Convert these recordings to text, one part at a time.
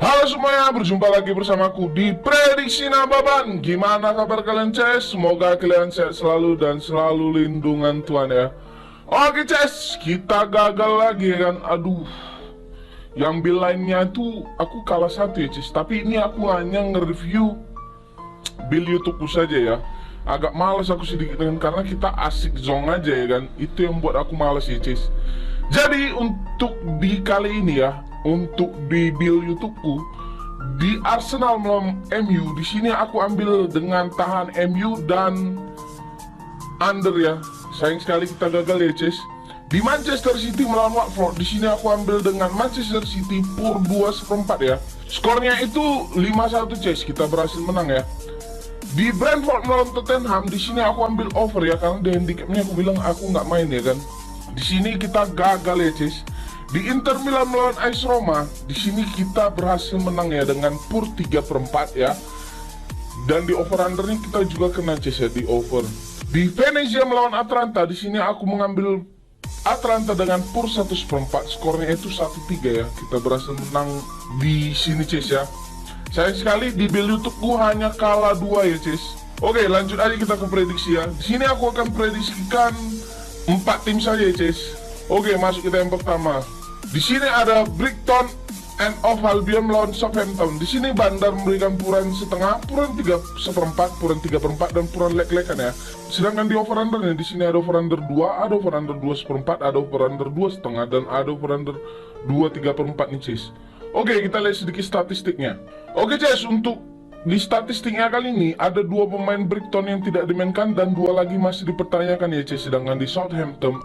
Halo semuanya, berjumpa lagi bersamaku di Prediksi Nababan. Gimana kabar kalian, Ces? Semoga kalian sehat selalu dan selalu lindungan Tuhan ya. Oke, Ces, kita gagal lagi kan. Aduh, yang bil lainnya tuh aku kalah satu ya, Ces. Tapi ini aku hanya nge-review bil YouTubeku saja ya. Agak males aku sedikit kan, karena kita asik zong aja ya kan. Itu yang buat aku males ya, Ces. Jadi untuk di kali ini ya, untuk di build YouTubeku di Arsenal melawan MU, di sini aku ambil dengan tahan MU dan under ya. Sayang sekali kita gagal ya, Ces. Di Manchester City melawan Watford, di sini aku ambil dengan Manchester City pur 2/4 ya. Skornya itu 5-1, Ces. Kita berhasil menang ya. Di Brentford melawan Tottenham, di sini aku ambil over ya, karena di handicapnya aku bilang aku nggak main ya kan. Di sini kita gagal ya, Ces. Di Inter Milan melawan AS Roma, di sini kita berhasil menang ya dengan pur 3/4 ya. Dan di over undernya kita juga kena, Ces ya, di over. Di Venezia melawan Atalanta, di sini aku mengambil Atalanta dengan pur 1/4. Skornya itu 1-3 ya. Kita berhasil menang di sini, Ces ya. Sayang sekali di build YouTubeku hanya kalah 2 ya, Ces. Oke, lanjut aja kita ke prediksi ya. Di sini aku akan prediksikan 4 tim saja ya, Ces. Oke, masuk kita yang pertama. Di sini ada Brighton and Hove Albion melawan Southampton. Di sini Bandar memberikan puran setengah, puran 3/4, puran 3/4 dan puran lek-lekan ya. Sedangkan di over undernya di sini ada over under 2, ada over under 2/4, ada over under 2,5 dan ada over under 2/3/4 nih, Ces. Oke, kita lihat sedikit statistiknya. Oke, Ces, untuk di statistiknya kali ini ada 2 pemain Brighton yang tidak dimainkan dan 2 lagi masih dipertanyakan ya, Ces. Sedangkan di Southampton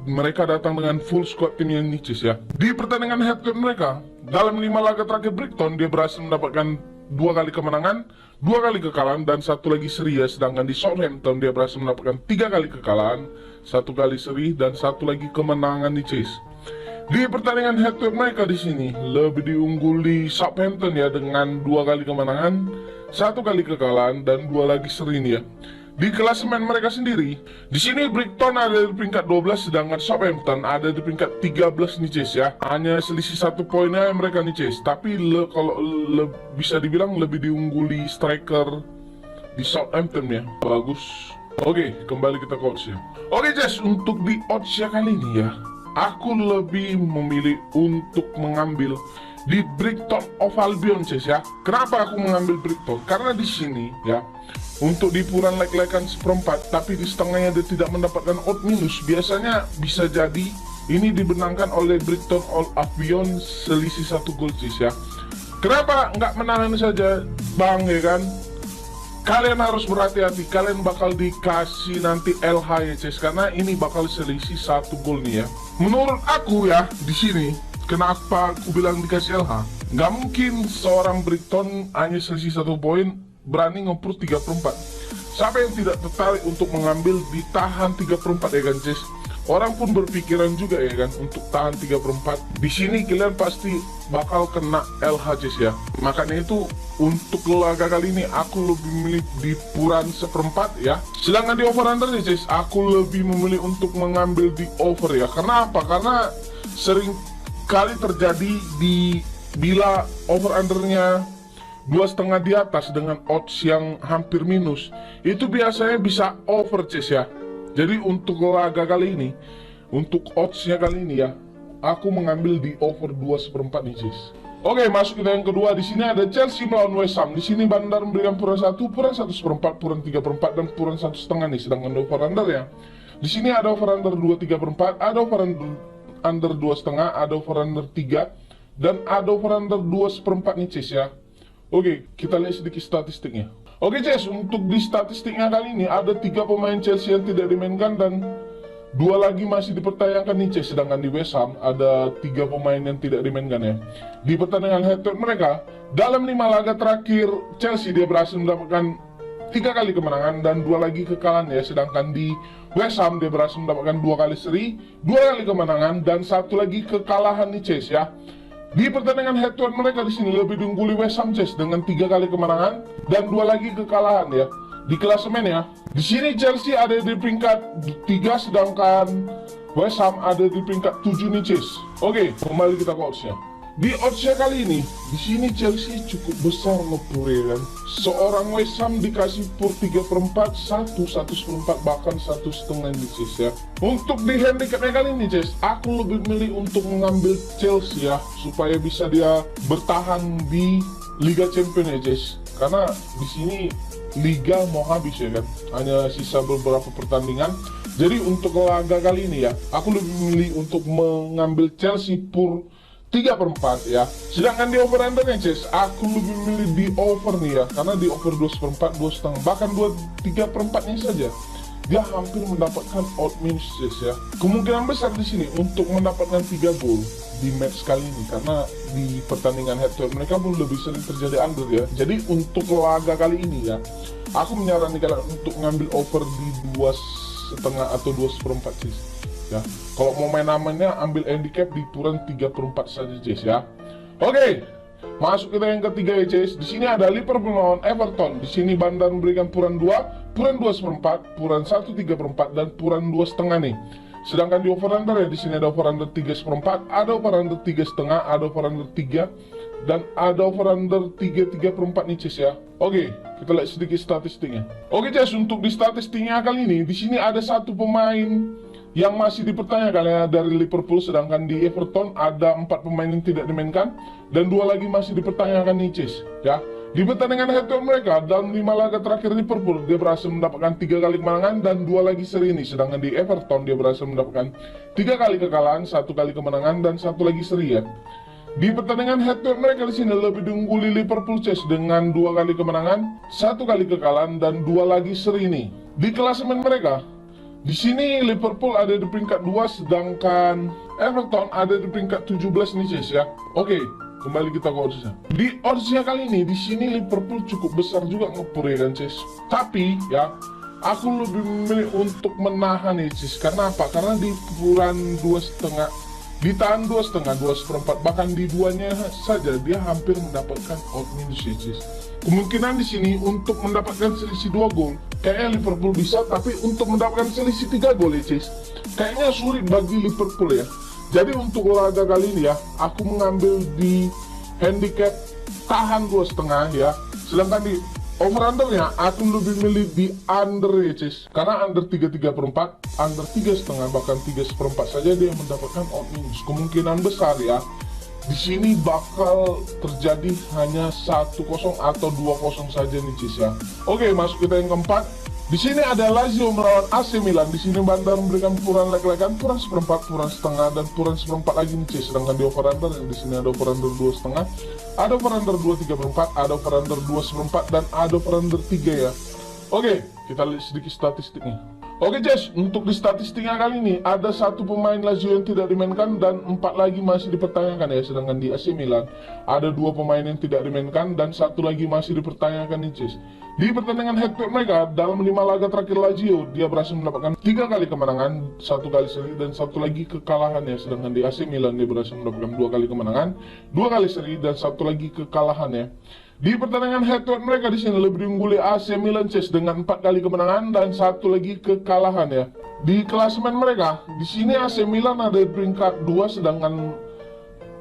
mereka datang dengan full squad tim yang nicis ya. Di pertandingan head to head mereka, dalam 5 laga terakhir Brighton, dia berhasil mendapatkan 2 kali kemenangan, 2 kali kekalahan, dan 1 lagi seri ya. Sedangkan di Southampton, dia berhasil mendapatkan 3 kali kekalahan, 1 kali seri, dan 1 lagi kemenangan nicis. Di pertandingan head to head mereka di sini, lebih diungguli Southampton ya, dengan 2 kali kemenangan, 1 kali kekalahan, dan 2 lagi seri nih ya. Di klasemen mereka sendiri, di sini Brighton ada di peringkat 12, sedangkan Southampton ada di peringkat 13 nih, Ces ya. Hanya selisih 1 poinnya mereka nih, Ces. Tapi kalau bisa dibilang lebih diungguli striker di Southampton ya. Bagus. Oke, kembali kita ke odds ya. Oke, Ces, untuk di odds ya kali ini ya, aku lebih memilih untuk mengambil di Brighton Hove Albion, Ces ya. Kenapa aku mengambil Brighton? Karena di sini ya, untuk di puran lek-lekan 1/4, tapi di setengahnya dia tidak mendapatkan odd minus. Biasanya bisa jadi ini dibenangkan oleh Brighton Hove Albion selisih 1 gol, Ces ya. Kenapa nggak menahan saja, Bang ya kan? Kalian harus berhati-hati, kalian bakal dikasih nanti LH ya, Ces, karena ini bakal selisih 1 gol nih ya. Menurut aku ya, di sini kenapa aku bilang dikasih LH? Nggak mungkin seorang Brighton hanya selisih 1 poin berani ngeprut 3/4. Siapa yang tidak tertarik untuk mengambil ditahan 3/4 ya kan, Ces? Orang pun berpikiran juga ya kan untuk tahan 3/4. Di sini kalian pasti bakal kena LH, Ces ya. Makanya itu untuk laga kali ini aku lebih memilih di puran 1/4 ya. Sedangkan di over under nih, Ces, aku lebih memilih untuk mengambil di over ya. Karena apa? Karena sering kali terjadi bila over undernya 2,5 di atas dengan odds yang hampir minus, itu biasanya bisa over, Ces ya. Jadi untuk laga kali ini, untuk oddsnya kali ini ya, aku mengambil di over 2/4 nih, Ces. Oke, masuk kita yang kedua. Di sini ada Chelsea melawan West Ham. Di sini Bandar memberikan puran 1, puran 1/4, puran 3/4 dan puran 1,5 nih. Sedangkan over under ya, di sini ada over under 2/3/4, ada over under 2,5, ada over under 3, dan ada over under 2/4 nih, Ces ya. Oke, kita lihat sedikit statistiknya. Oke, Ces, untuk di statistiknya kali ini ada 3 pemain Chelsea yang tidak dimainkan dan 2 lagi masih dipertanyakan nih, Ces. Sedangkan di West Ham ada 3 pemain yang tidak dimainkan ya. Di pertandingan head to head mereka, dalam 5 laga terakhir Chelsea dia berhasil mendapatkan 3 kali kemenangan dan 2 lagi kekalahan ya. Sedangkan di West Ham dia berhasil mendapatkan 2 kali seri, 2 kali kemenangan dan 1 lagi kekalahan nih, Ces ya. Di pertandingan head to head mereka di sini lebih diungguli West Ham, Ces, dengan 3 kali kemenangan dan 2 lagi kekalahan ya. Di klasemen ya, di sini Chelsea ada di peringkat 3, sedangkan West Ham ada di peringkat 7 nih, Ces. Oke, kembali kita ke oddsnya. Di oddsnya kali ini, di sini Chelsea cukup besar ngepur ya kan. Seorang West Ham dikasih pur 3/4, 1/4 bahkan 1,5 nih Cis ya. Untuk di handicapnya kali ini Cis, aku lebih milih untuk mengambil Chelsea ya, supaya bisa dia bertahan di Liga Champions ya Cis. Karena di sini Liga mau habis ya kan, hanya sisa beberapa pertandingan. Jadi untuk laga kali ini ya, aku lebih milih untuk mengambil Chelsea pur 3/4 ya. Sedangkan di over undernya Cis, aku lebih milih di over nih ya, karena di over 2/4, 2,5, bahkan 3/4-nya saja dia hampir mendapatkan odd minus Cis ya. Kemungkinan besar di sini untuk mendapatkan 3 gol di match kali ini, karena di pertandingan head to head mereka pun lebih sering terjadi under ya. Jadi untuk laga kali ini ya, aku menyarankan kalian untuk ngambil over di 2,5 atau 2/4 Cis ya. Kalau mau main amannya ambil handicap di puran 3/4 saja Cis ya. Oke, masuk kita yang ketiga ya Cis. Di sini ada Liverpool lawan Everton. Di sini Bandar memberikan puran 2, puran 2/4, puran 1/3 dan puran 2,5 nih. Sedangkan di over under ya, di sini ada over under 3/4, ada over under 3,5, ada over under 3 dan ada over under 3/4 nih Cis ya. Oke, kita lihat sedikit statistiknya. Oke Cis, untuk di statistiknya kali ini di sini ada satu pemain yang masih dipertanyakan ya dari Liverpool, sedangkan di Everton ada 4 pemain yang tidak dimainkan dan 2 lagi masih dipertanyakan nih Cis ya. Di pertandingan head to head mereka dalam 5 laga terakhir Liverpool, dia berhasil mendapatkan 3 kali kemenangan dan 2 lagi seri ini. Sedangkan di Everton dia berhasil mendapatkan 3 kali kekalahan, 1 kali kemenangan dan 1 lagi seri ya. Di pertandingan head to head mereka di sini lebih diungguli Liverpool Cis dengan 2 kali kemenangan, 1 kali kekalahan dan 2 lagi seri ini. Di klasemen mereka, di sini Liverpool ada di peringkat 2, sedangkan Everton ada di peringkat 17 nih Cis ya. Oke, kembali kita ke oddsnya. Di oddsnya kali ini, di sini Liverpool cukup besar juga ngepur ya kan Cis. Tapi ya, aku lebih memilih untuk menahan nih Cis. Karena apa? Karena di puran 2,5, ditahan 2,5, 2/4, bahkan di duanya saja dia hampir mendapatkan odd minus ya Cis. Kemungkinan di sini untuk mendapatkan selisih 2 gol kayaknya Liverpool bisa, tapi untuk mendapatkan selisih 3 gol ya Cis, kayaknya sulit bagi Liverpool ya. Jadi untuk laga kali ini ya, aku mengambil di handicap tahan 2,5 ya. Sedangkan di over undernya aku lebih milih di under ya Cis, karena under 3/4, under 3,5 bahkan 3/4 saja dia mendapatkan odd minus. Kemungkinan besar ya di sini bakal terjadi hanya 1-0 atau 2-0 saja nih Cis ya. Oke, masuk kita yang keempat. Di sini ada Lazio melawan AC Milan. Di sini Bandar memberikan puran lek-lekan, puran 1/4, puran setengah dan puran 1/4 lagi nih Cis. Sedangkan di over under yang di sini ada over under 2,5, ada over under 2/3, ada over under 2/4 dan ada over under 3 ya. Oke, kita lihat sedikit statistiknya. Oke Cis, untuk di statistiknya kali ini ada 1 pemain Lazio yang tidak dimainkan dan 4 lagi masih dipertanyakan ya. Sedangkan di AC Milan ada 2 pemain yang tidak dimainkan dan 1 lagi masih dipertanyakan nih Cis. Di pertandingan head to head mereka dalam 5 laga terakhir Lazio, dia berhasil mendapatkan 3 kali kemenangan, 1 kali seri dan 1 lagi kekalahan ya. Sedangkan di AC Milan dia berhasil mendapatkan 2 kali kemenangan, 2 kali seri dan 1 lagi kekalahan ya. Di pertandingan head to head mereka di sini lebih diungguli AC Milan Cis dengan 4 kali kemenangan dan 1 lagi kekalahan ya. Di klasemen mereka, di sini AC Milan ada di peringkat 2, sedangkan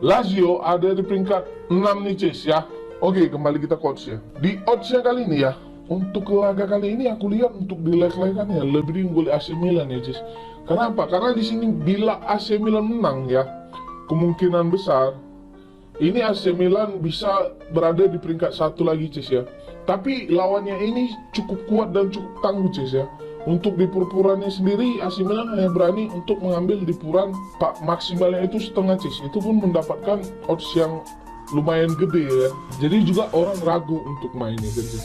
Lazio ada di peringkat 6 nih Cis ya. Oke, kembali kita ke odds ya. Di oddsnya kali ini ya, untuk laga kali ini aku lihat untuk di leg-legan ya lebih diungguli AC Milan ya Cis. Kenapa? Karena di sini bila AC Milan menang ya, kemungkinan besar ini AC Milan bisa berada di peringkat 1 lagi Cis ya. Tapi lawannya ini cukup kuat dan cukup tangguh Cis ya. Untuk di pur-purannya sendiri AC Milan hanya berani untuk mengambil di puran maksimalnya itu setengah Cis. Itu pun mendapatkan odds yang lumayan gede ya. Jadi juga orang ragu untuk mainnya Cis.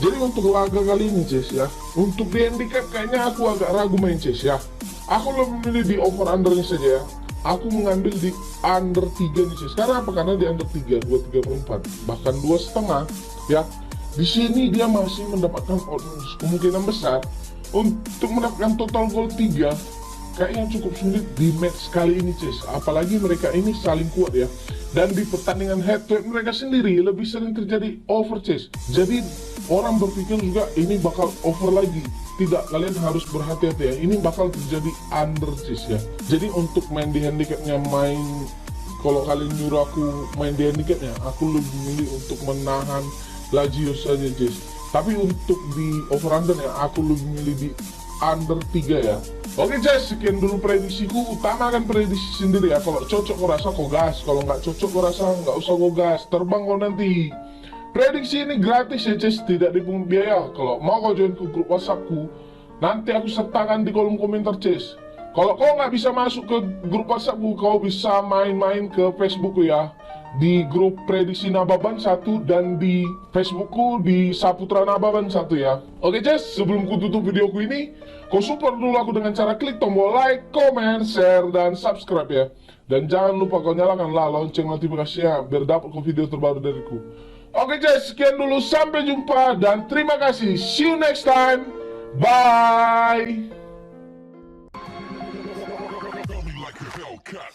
Jadi untuk laga kali ini Cis ya, untuk di handicap kayaknya aku agak ragu main Cis ya. Aku lebih milih di over undernya saja ya. Aku mengambil di under 3 nih Cis. Karena apa? Karena di under 3, 2/3, bahkan 2,5 ya. Di sini dia masih mendapatkan odds kemungkinan besar untuk mendapatkan total gol 3 kayaknya cukup sulit di match kali ini Cis. Apalagi mereka ini saling kuat ya. Dan di pertandingan head to head mereka sendiri lebih sering terjadi over Cis. Jadi orang berpikir juga ini bakal over lagi. Tidak, kalian harus berhati-hati ya. Ini bakal terjadi under Cis ya. Jadi untuk main di handicapnya main kalau kalian nyuruh aku main di handicapnya, aku lebih milih untuk menahan Lazio saja, Jess. Tapi untuk di over-under ya, aku lebih milih di under 3 ya. Oke Jess, sekian dulu prediksiku. Utamakan prediksi sendiri ya. Kalau cocok kau rasa kau gas, kalau nggak cocok kau rasa nggak usah kau gas. Terbang kau nanti. Prediksi ini gratis ya Jess, tidak dipungut biaya. Kalau mau kau join ke grup WhatsAppku, nanti aku sertakan di kolom komentar Jess. Kalau kau nggak bisa masuk ke grup WhatsAppku, kau bisa main-main ke Facebookku ya. Di grup Prediksi Nababan 1 dan di Facebookku di Saputra Nababan 1 ya. Oke Jess, sebelum ku tutup videoku ini, kau support dulu aku dengan cara klik tombol like, comment, share, dan subscribe ya. Dan jangan lupa kau nyalakanlah lonceng notifikasinya biar dapat video terbaru dariku. Oke Jess, sekian dulu, sampai jumpa dan terima kasih. See you next time. Bye. Felt me like a Hellcat.